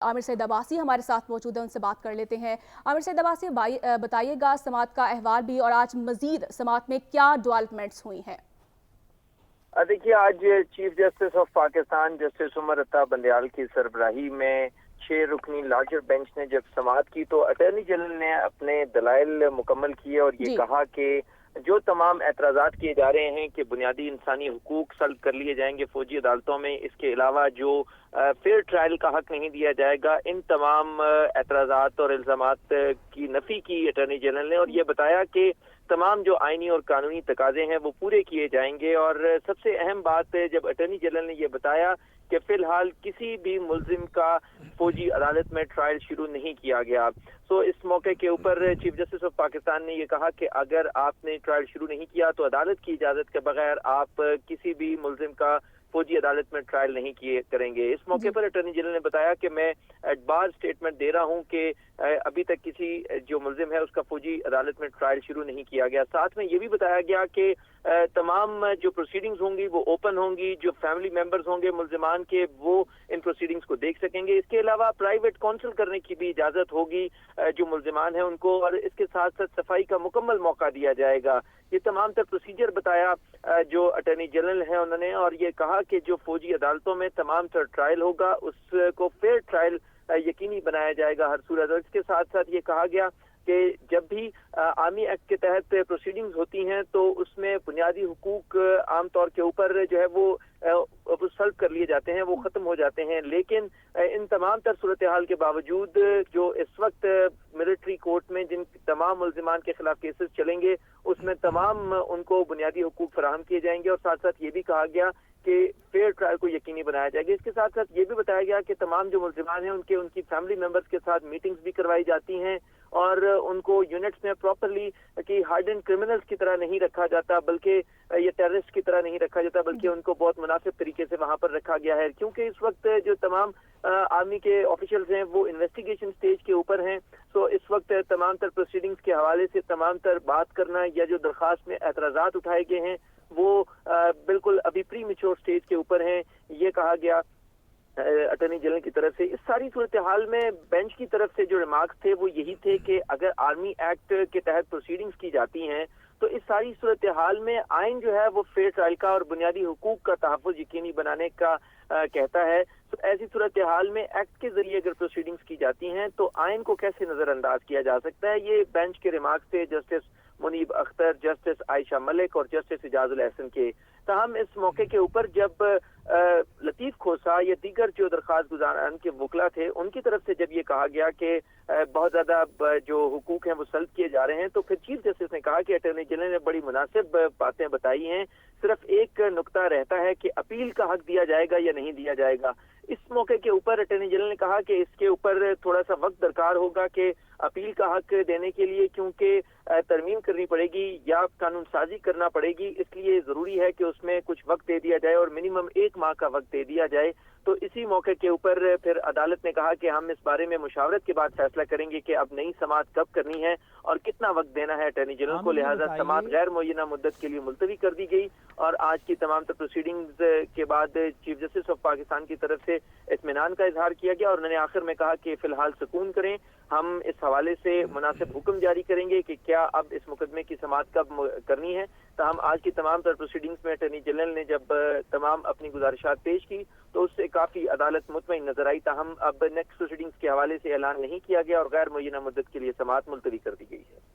आमिर सईद अब्बासी हमारे साथ मौजूद है, उनसे बात कर लेते हैं। आमिर सईद अब्बासी, बताइएगा समाअत का अहवाल भी और आज मजीद समाअत में क्या डेवलपमेंट्स हुई हैं? देखिए, आज chief justice of Pakistan justice Umar Ata Bandial की सरबराही में 6 रुकनी लार्जर बेंच ने जब समाअत की तो अटॉर्नी जनरल ने अपने दलाइल मुकम्मल किए और ये कहा कि जो तमाम एतराज़ात किए जा रहे हैं कि बुनियादी इंसानी हुकूक सल्ब कर लिए जाएंगे फौजी अदालतों में, इसके अलावा जो फेयर ट्रायल का हक नहीं दिया जाएगा, इन तमाम एतराज़ात और इल्ज़ामात की नफ़ी की अटॉर्नी जनरल ने और ये बताया कि तमाम जो आईनी और कानूनी तकाजे हैं वो पूरे किए जाएंगे। और सबसे अहम बात जब अटॉर्नी जनरल ने ये बताया कि फिलहाल किसी भी मुल्जिम का फौजी अदालत में ट्रायल शुरू नहीं किया गया। तो इस मौके के ऊपर चीफ जस्टिस ऑफ पाकिस्तान ने ये कहा कि अगर आपने ट्रायल शुरू नहीं किया तो अदालत की इजाजत के बगैर आप किसी भी मुल्जिम का फौजी अदालत में ट्रायल नहीं किए करेंगे। इस मौके पर अटॉर्नी जनरल ने बताया कि मैं एडवांस स्टेटमेंट दे रहा हूं कि अभी तक किसी जो मुल्जिम है उसका फौजी अदालत में ट्रायल शुरू नहीं किया गया। साथ में ये भी बताया गया कि तमाम जो प्रोसीडिंग्स होंगी वो ओपन होंगी, जो फैमिली मेंबर्स होंगे मुल्जिमान के वो इन प्रोसीडिंग्स को देख सकेंगे। इसके अलावा प्राइवेट काउंसिल करने की भी इजाजत होगी जो मुल्जिमान है उनको, और इसके साथ साथ सफाई का मुकम्मल मौका दिया जाएगा। ये तमाम तर प्रोसीजर बताया जो अटॉर्नी जनरल है उन्होंने, और ये कहा कि जो फौजी अदालतों में तमाम तर ट्रायल होगा उसको फेयर ट्रायल यकीनी बनाया जाएगा हर सूरत। और इसके साथ साथ ये कहा गया कि जब भी आर्मी एक्ट के तहत प्रोसीडिंग्स होती हैं तो उसमें बुनियादी हुकूक आमतौर के ऊपर जो है वो सल्व कर लिए जाते हैं, वो खत्म हो जाते हैं, लेकिन इन तमाम तर सूरत हाल के बावजूद जो इस वक्त मिलिट्री कोर्ट में जिन तमाम मुल्जिमान के खिलाफ केसेस चलेंगे उसमें तमाम उनको बुनियादी हुकूक फराहम किए जाएंगे। और साथ साथ ये भी कहा गया कि फेयर ट्रायल को यकीनी बनाया जाएगा। इसके साथ साथ ये भी बताया गया कि तमाम जो मुल्जिमान हैं उनकी फैमिली मेंबर्स के साथ मीटिंग्स भी करवाई जाती हैं और उनको यूनिट्स में प्रॉपरली कि हार्डन क्रिमिनल्स की तरह नहीं रखा जाता, बल्कि ये टेररिस्ट की तरह नहीं रखा जाता, बल्कि उनको बहुत मुनासिब तरीके से वहां पर रखा गया है। क्योंकि इस वक्त जो तमाम आर्मी के ऑफिशियल्स हैं वो इन्वेस्टिगेशन स्टेज के ऊपर हैं, तो इस वक्त तमाम तर प्रोसीडिंग्स के हवाले से तमाम तर बात करना या जो दरख्वास्त में एतराज़ात उठाए गए हैं वो बिल्कुल अभी प्री मेच्योर स्टेज के ऊपर हैं, ये कहा गया अटॉर्नी जनरल की तरफ से। इस सारी सूरत हाल में बेंच की तरफ से जो रिमार्क्स थे वो यही थे कि अगर आर्मी एक्ट के तहत प्रोसीडिंग्स की जाती हैं तो इस सारी सूरत हाल में आइन जो है वो फेयर ट्रायल का और बुनियादी हुकूक का तहफ़्फ़ुज़ यकीनी बनाने का कहता है। तो ऐसी सूरत हाल में एक्ट के जरिए अगर प्रोसीडिंग्स की जाती हैं तो आइन को कैसे नजरअंदाज किया जा सकता है, ये बेंच के रिमार्क्स थे जस्टिस मुनीब अख्तर, जस्टिस आयशा मलिक और जस्टिस इजाजुल एहसन के। तहम इस मौके के ऊपर जब लतीफ खोसा या दीगर जो दरख्वास्त गुजारान के वकला थे उनकी तरफ से जब ये कहा गया कि बहुत ज्यादा जो हुकूक हैं वो सल्ब किए जा रहे हैं, तो फिर चीफ जस्टिस ने कहा कि अटॉर्नी जनरल ने बड़ी मुनासिब बातें बताई हैं, सिर्फ एक नुक्ता रहता है कि अपील का हक दिया जाएगा या नहीं दिया जाएगा। इस मौके के ऊपर अटॉर्नी जनरल ने कहा कि इसके ऊपर थोड़ा सा वक्त दरकार होगा कि अपील का हक देने के लिए, क्योंकि तरमीम करनी पड़ेगी या कानून साजी करना पड़ेगी, इसलिए जरूरी है कि उसमें कुछ वक्त दे दिया जाए और मिनिमम 1 माह का वक्त दे दिया जाए। तो इसी मौके के ऊपर फिर अदालत ने कहा कि हम इस बारे में मुशावरत के बाद फैसला करेंगे कि अब नई समाअत कब करनी है और कितना वक्त देना है अटॉर्नी जनरल को। लिहाजा समाअत गैर मुअय्यना मुद्दत के लिए मुलतवी कर दी गई और आज की तमाम तर प्रोसीडिंग्स के बाद चीफ जस्टिस ऑफ पाकिस्तान की तरफ से इत्मीनान का इजहार किया गया और उन्होंने आखिर में कहा कि फिलहाल सुकून करें, हम इस हवाले से मुनासिब हुक्म जारी करेंगे कि क्या अब इस मुकदमे की समाअत कब करनी है। तो हम आज की तमाम तर प्रोसीडिंग्स में अटॉर्नी जनरल ने जब तमाम अपनी गुजारिशात पेश की तो उससे काफी अदालत मुतमईन नजर आई। ताहम अब नेक्स्ट प्रोसीडिंग्स के हवाले से ऐलान नहीं किया गया और गैर मुअय्यना मुद्दत के लिए समाअत मुलतवी कर दी गई है।